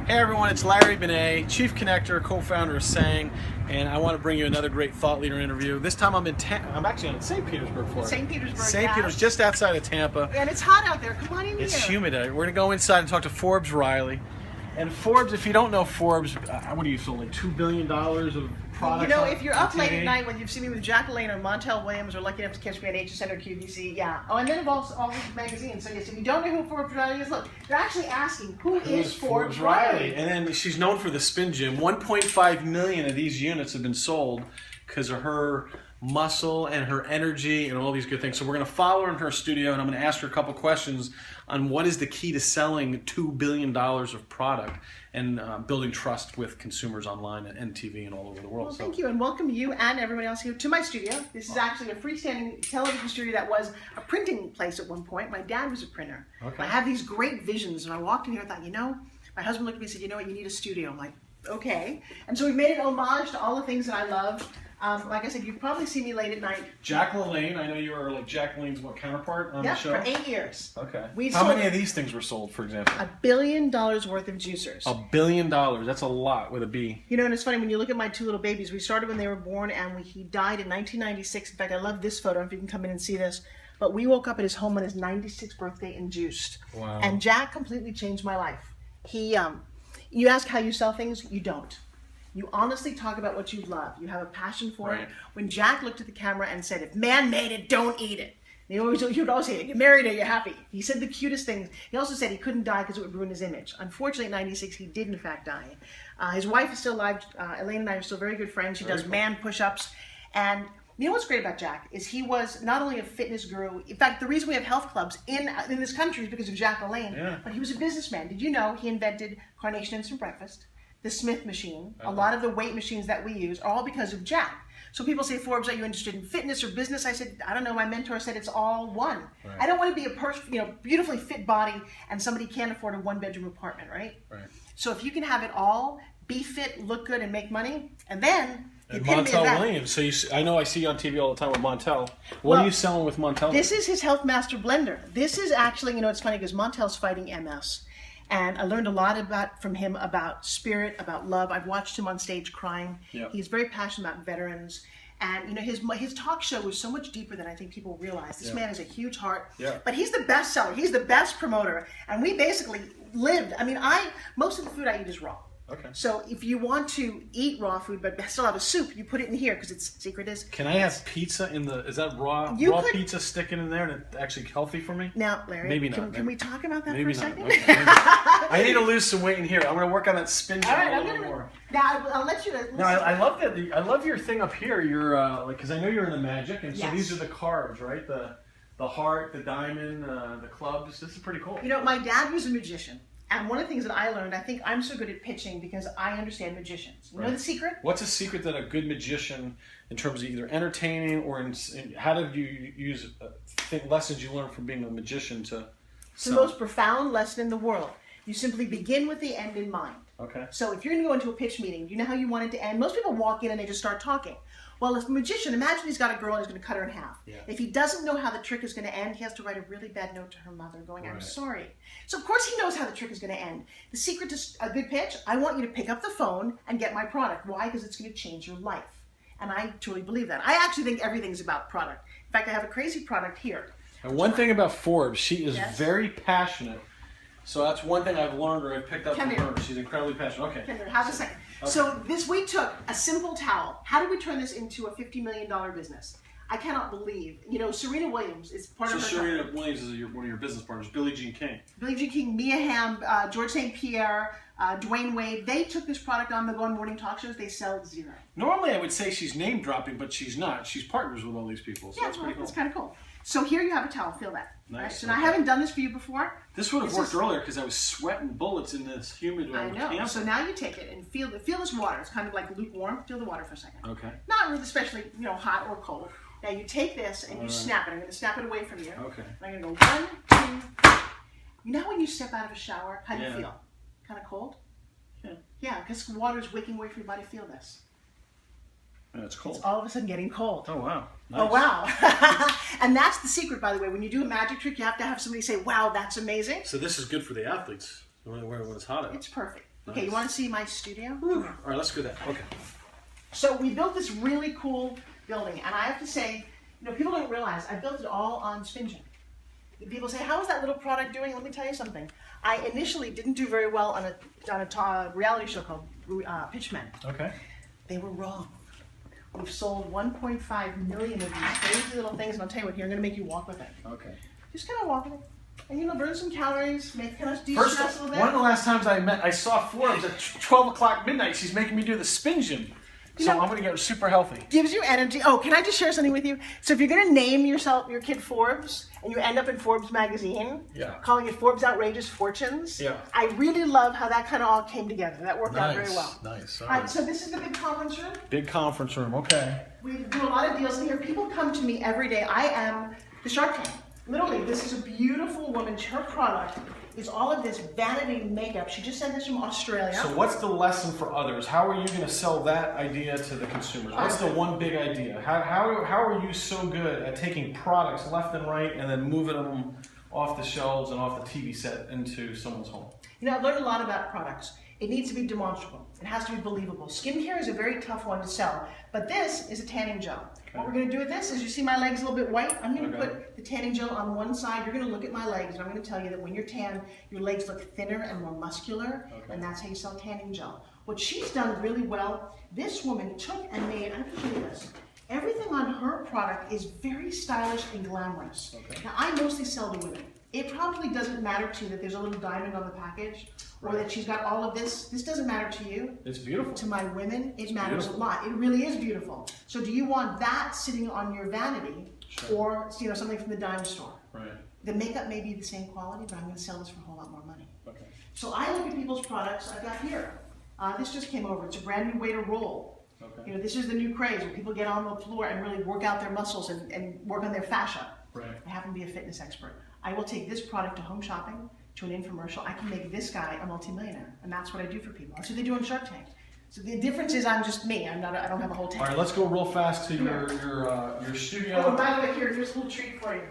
Hey everyone, it's Larry Benet, Chief Connector, co-founder of Sang, and I want to bring you another great thought leader interview. This time I'm actually in St. Petersburg, Florida. St. Petersburg, St. Petersburg, just outside of Tampa. And it's hot out there. Come on in here. It's humid. We're going to go inside and talk to Forbes Riley. And Forbes, if you don't know Forbes, what do you sold, like $2 billion of products? You know, if you're up late at night when you've seen me with Jack LaLanne or Montel Williams or lucky enough to catch me at HSN or QVC, yeah. Oh, and then of all these magazines. So yes, if you don't know who Forbes Riley is, look, they're actually asking, who is Forbes Riley? And then she's known for the Spin Gym. 1.5 million of these units have been sold because of her muscle and her energy and all these good things. So we're going to follow her in her studio, and I'm going to ask her a couple questions on what is the key to selling $2 billion of product and building trust with consumers online and TV and all over the world. Well, thank you, and welcome you and everybody else here to my studio. This is actually a freestanding television studio that was a printing place at one point. My dad was a printer. Okay. I have these great visions, and I walked in here and thought, you know, my husband looked at me and said, you know what, you need a studio. I'm like, okay. And so we made an homage to all the things that I love. Like I said, you probably see me late at night. Jack LaLanne, I know you were like Jack LaLanne's counterpart on the show? For 8 years. Okay. How many of these things were sold, for example? $1 billion worth of juicers. $1 billion. That's a lot with a B. You know, and it's funny, when you look at my two little babies, we started when they were born, and he died in 1996. In fact, I love this photo, if you can come in and see this. But we woke up at his home on his 96th birthday and juiced. Wow. And Jack completely changed my life. He, you ask how you sell things, you don't. You honestly talk about what you love. You have a passion for it. When Jack looked at the camera and said, if man made it, don't eat it. He would always say, get married or you're happy. He said the cutest things. He also said he couldn't die because it would ruin his image. Unfortunately, at 96, he did in fact die. His wife is still alive. Elaine and I are still very good friends. She does man push-ups. And you know what's great about Jack is he was not only a fitness guru. In fact, the reason we have health clubs in this country is because of Jack LaLanne. But he was a businessman. Did you know he invented Carnation Instant Breakfast? The Smith machine, a lot of the weight machines that we use are all because of Jack. So people say, Forbes, are you interested in fitness or business? I said, I don't know. My mentor said it's all one. I don't want to be a beautifully fit body and somebody can't afford a one-bedroom apartment, right? So if you can have it all, be fit, look good, and make money, and then and Montel Williams. So I know I see you on TV all the time with Montel. What are you selling with Montel? This is his Health Master Blender. This is actually, you know, it's funny because Montel's fighting MS. And I learned a lot from him about spirit, about love. I've watched him on stage crying. He's very passionate about veterans. And you know, his talk show was so much deeper than I think people realize. This man has a huge heart. But he's the best seller. He's the best promoter. And we basically lived. I mean, most of the food I eat is raw. So if you want to eat raw food but still have a soup, you put it in here because its secret is. Can I have pizza in the? Is that raw pizza sticking in there and it's actually healthy for me? Now, Larry, maybe not. Can we talk about that for a second? Okay, I need to lose some weight in here. I'm going to work on that spin gym a little more. Now I'll let you. No, I love that. I love your thing up here. You're like, because I know you're into magic, and so these are the cards, right? The heart, the diamond, the clubs. This is pretty cool. You know, my dad was a magician. And one of the things that I learned, I think I'm so good at pitching because I understand magicians. You know the secret? What's a secret that a good magician, in terms of either entertaining or in how did you use lessons you learned from being a magician to It's the most profound lesson in the world. You simply begin with the end in mind. So if you're going to go into a pitch meeting, you know how you want it to end? Most people walk in and they just start talking. Well, if a magician, imagine he's got a girl and he's going to cut her in half. If he doesn't know how the trick is going to end, he has to write a really bad note to her mother going, I'm sorry. So of course he knows how the trick is going to end. The secret to a good pitch, I want you to pick up the phone and get my product. Why? Because it's going to change your life. And I truly believe that. I actually think everything's about product. In fact, I have a crazy product here. And one thing about Forbes, she is very passionate. So that's one thing I've learned or I've picked up from her. She's incredibly passionate. Have a second. So we took a simple towel. How did we turn this into a $50 million business? I cannot believe. You know, Serena Williams is part of her Serena Williams is one of your business partners. Billie Jean King. Billie Jean King, Mia Hamm, George St. Pierre, Dwayne Wade. They took this product on the Go On morning talk shows. They sell zero. Normally I would say she's name dropping, but she's not. She's partners with all these people. So that's pretty cool. That's kind of cool. So here you have a towel. Feel that. Nice. And I haven't done this for you before. This would have worked earlier because I was sweating bullets in this humid. I know. Camp. So now you take it and feel this water. It's kind of like lukewarm. Feel the water for a second. Not really especially hot or cold. Now you take this and you snap it. I'm going to snap it away from you. And I'm going to go 1, 2. You know when you step out of a shower, how do you feel? Kind of cold? Yeah, because water is wicking away from your body. Feel this. And it's cold. It's all of a sudden getting cold. Oh, wow. Nice. Oh, wow. And that's the secret, by the way. When you do a magic trick, you have to have somebody say, wow, that's amazing. So this is good for the athletes when it's hot out. It's perfect. Okay, you want to see my studio? All right, let's do that. Okay. So we built this really cool building, and I have to say, people don't realize I built it all on Spin Gym. People say, how is that little product doing? Let me tell you something. I initially didn't do very well on a reality show called Pitchmen. Okay. They were wrong. We've sold 1.5 million of these crazy little things, and I'll tell you what, here, I'm going to make you walk with it. Okay. Just kind of walk with it. And burn some calories, make kind of de-stress a little bit. One of the last times I saw Forbes at 12 o'clock midnight, she's making me do the Spin Gym. So I'm going to get super healthy. Gives you energy. Oh, can I just share something with you? So if you're going to name your kid Forbes, and you end up in Forbes magazine, calling it Forbes Outrageous Fortunes, I really love how that kind of all came together. That worked out very well. Nice. All right, so this is the big conference room. Big conference room, okay. We do a lot of deals in here. People come to me every day. I am the Shark Tank. Literally, this is a beautiful woman. Her product is all of this vanity makeup. She just sent this from Australia. So what's the lesson for others? How are you going to sell that idea to the consumers? What's the one big idea? How are you so good at taking products left and right and then moving them off the shelves and off the TV set into someone's home? I've learned a lot about products. It needs to be demonstrable. It has to be believable. Skincare is a very tough one to sell, but this is a tanning gel. Okay. What we're going to do with this is, you see my legs a little bit white? I'm going to put the tanning gel on one side. You're going to look at my legs, and I'm going to tell you that when you're tan, your legs look thinner and more muscular, and that's how you sell tanning gel. What she's done really well, this woman took and made, I'm going to show you this. Everything on her product is very stylish and glamorous. Okay. Now, I mostly sell to women. It probably doesn't matter to you that there's a little diamond on the package, or that she's got all of this. This doesn't matter to you. It's beautiful. To my women, it matters a lot. It really is beautiful. So do you want that sitting on your vanity, or something from the dime store? Right. The makeup may be the same quality, but I'm going to sell this for a whole lot more money. Okay. So I look at people's products. I've got here. This just came over. It's a brand new way to roll. Okay. This is the new craze where people get on the floor and really work out their muscles and work on their fascia. Right. I happen to be a fitness expert. I will take this product to home shopping, to an infomercial. I can make this guy a multimillionaire, and that's what I do for people. That's what they do on Shark Tank. So the difference is I'm just me. I don't have a whole tank. All right, let's go real fast to your studio. Oh, by the way, here's a little treat for you.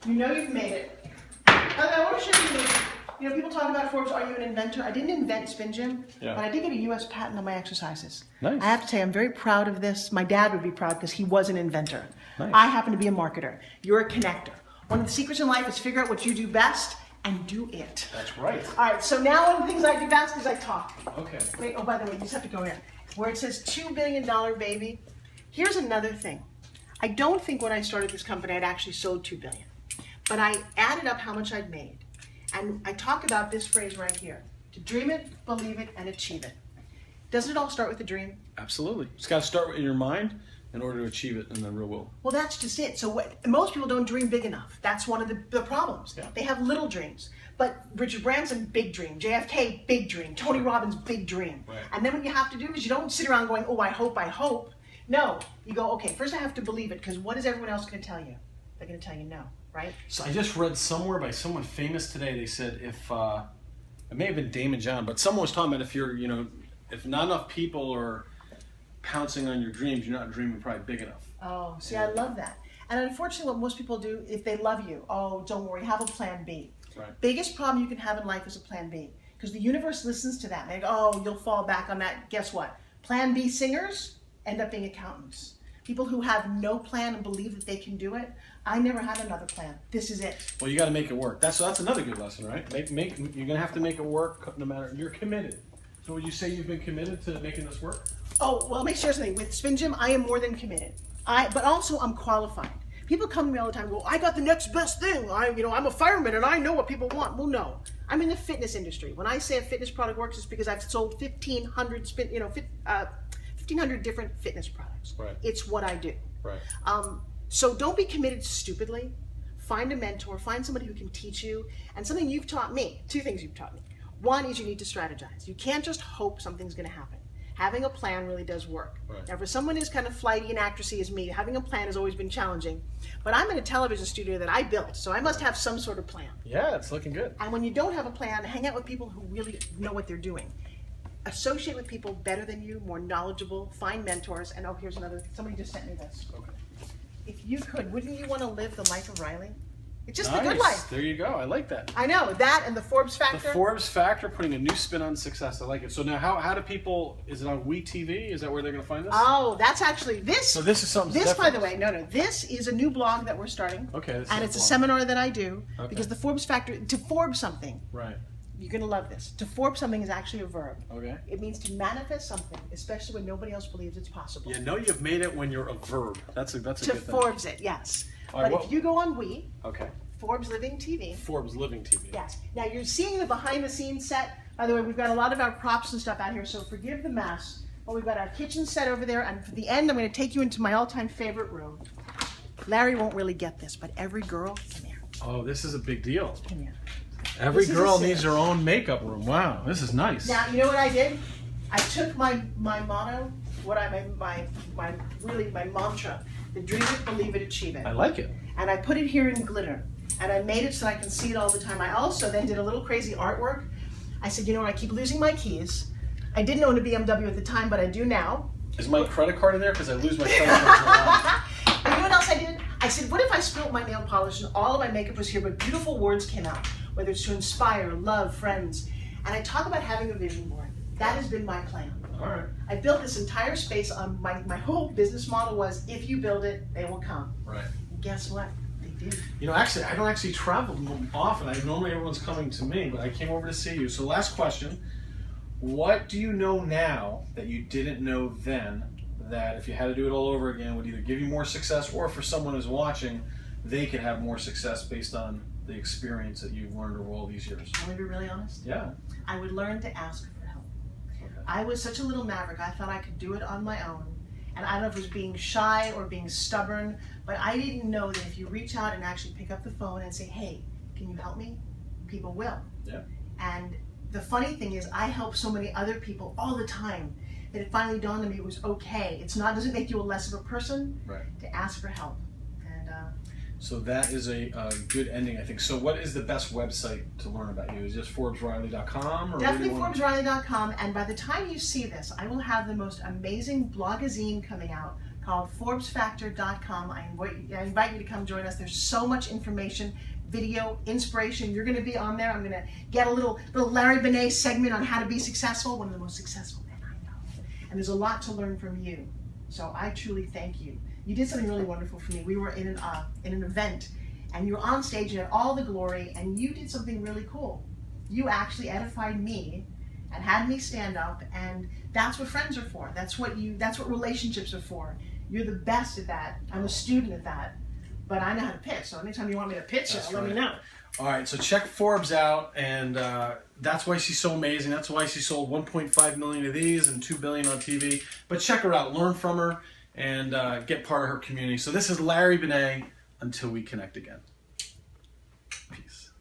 You know you've made it. I want to show you. People talk about Forbes. Are you an inventor? I didn't invent Spin Gym, but I did get a U.S. patent on my exercises. Nice. I have to say I'm very proud of this. My dad would be proud because he was an inventor. Nice. I happen to be a marketer. You're a connector. One of the secrets in life is figure out what you do best and do it. That's right. All right, so now one of the things I do best is I talk. Okay. Wait, oh, by the way, you just have to go here. Where it says $2 billion, baby. Here's another thing. I don't think when I started this company I'd actually sold $2 billion. But I added up how much I'd made. And I talk about this phrase right here. To dream it, believe it, and achieve it. Doesn't it all start with a dream? Absolutely. It's got to start in your mind in order to achieve it in the real world. Well, that's just it. So most people don't dream big enough. That's one of the problems. Yeah. They have little dreams. But Richard Branson, big dream. JFK, big dream. Tony Robbins, big dream. Right. And then what you have to do is you don't sit around going, oh, I hope, I hope. No, you go, okay, first I have to believe it, because what is everyone else going to tell you? They're going to tell you no, right? So I just read somewhere by someone famous today, they said if, it may have been Damon John, but someone was talking about if not enough people are pouncing on your dreams, you're not dreaming probably big enough. Oh, see, I love that. And unfortunately, what most people do, if they love you, oh, don't worry, have a plan B. Right. Biggest problem you can have in life is a plan B. Because the universe listens to that. They go, oh, you'll fall back on that. Guess what? Plan B singers end up being accountants. People who have no plan and believe that they can do it. I never had another plan. This is it. Well, you got to make it work. That's another good lesson, right? You're going to have to make it work no matter, you're committed. So would you say you've been committed to making this work? Oh, well, let me share something. With Spin Gym, I am more than committed. But also I'm qualified. People come to me all the time and go, I got the next best thing. I'm a fireman and I know what people want. Well, no. I'm in the fitness industry. When I say a fitness product works, it's because I've sold 1,500 different fitness products. Right. It's what I do. Right. So don't be committed stupidly. Find a mentor. Find somebody who can teach you. And something you've taught me, two things you've taught me. One is you need to strategize. You can't just hope something's going to happen. Having a plan really does work. Right. Now, for someone who's kind of flighty and actressy as me, having a plan has always been challenging. But I'm in a television studio that I built, so I must have some sort of plan. Yeah, it's looking good. And when you don't have a plan, hang out with people who really know what they're doing. Associate with people better than you, more knowledgeable, find mentors. And oh, here's another, somebody just sent me this. Okay. If you could, wouldn't you want to live the life of Riley? It's just the good life. There you go. I like that. I know that, and the Forbes factor. The Forbes factor, putting a new spin on success. I like it. So now, how do people? Is it on WeTV? Is that where they're going to find this? Oh, that's actually this. So this is something. This, different. by the way, no. This is a new blog that we're starting. Okay. And it's a seminar that I do because Okay. the Forbes factor, to Forbes something. Right. You're going to love this. To Forbes something is actually a verb. Okay. It means to manifest something, especially when nobody else believes it's possible. Yeah. No, you've made it when you're a verb. That's a good To thing. Forbes it, yes. All right, But if you go on Okay. Forbes Living TV. Forbes Living TV. Yes. Now you're seeing the behind the scenes set. By the way, we've got a lot of our props and stuff out here, so forgive the mess. But we've got our kitchen set over there, and for the end, I'm going to take you into my all-time favorite room. Larry won't really get this, but every girl, come here. Oh, this is a big deal. Come here. Every This is girl a needs her own makeup room. Wow, this is nice. Now you know what I did? I took my motto, my mantra: the dream it, believe it, achieve it. I like it. And I put it here in glitter. And I made it so I can see it all the time. I also then did a little crazy artwork. I said, you know what, I keep losing my keys. I didn't own a BMW at the time, but I do now. Is my credit card in there? Because I lose my credit card. And you know what else I did? I said, what if I spilt my nail polish and all of my makeup was here, but beautiful words came out, whether it's to inspire, love, friends. And I talk about having a vision board. That has been my plan. All right. I built this entire space on my whole business model was, if you build it, they will come. Right. And guess what? You know, actually, I don't actually travel often. Normally everyone's coming to me, but I came over to see you. So last question, what do you know now that you didn't know then that if you had to do it all over again would either give you more success, or for someone who's watching, they could have more success based on the experience that you've learned over all these years? Can we be really honest? Yeah. I would learn to ask for help. Okay. I was such a little maverick. I thought I could do it on my own. And I don't know if it was being shy or being stubborn, but I didn't know that if you reach out and actually pick up the phone and say, hey, can you help me? People will. Yeah. And the funny thing is, I help so many other people all the time that it finally dawned on me it was okay. It's not, doesn't make you a less of a person to ask for help. And so that is a good ending, I think. So what is the best website to learn about you? Is it just ForbesRiley.com? Or definitely ForbesRiley.com. And by the time you see this, I will have the most amazing blogazine coming out called ForbesFactor.com. I invite you to come join us. There's so much information, video, inspiration. You're going to be on there. I'm going to get a little Larry Benet segment on how to be successful, one of the most successful men I know. And there's a lot to learn from you. So I truly thank you. You did something really wonderful for me. We were in an event, and you were on stage and had all the glory, and you did something really cool. You actually edified me and had me stand up, and that's what friends are for. That's what relationships are for. You're the best at that. I'm a student at that, but I know how to pitch. So anytime you want me to pitch, let me know. All right, so check Forbes out, and that's why she's so amazing. That's why she sold 1.5 million of these and 2 billion on TV. But check her out, learn from her, and get part of her community. So this is Larry Benet. Until we connect again. Peace.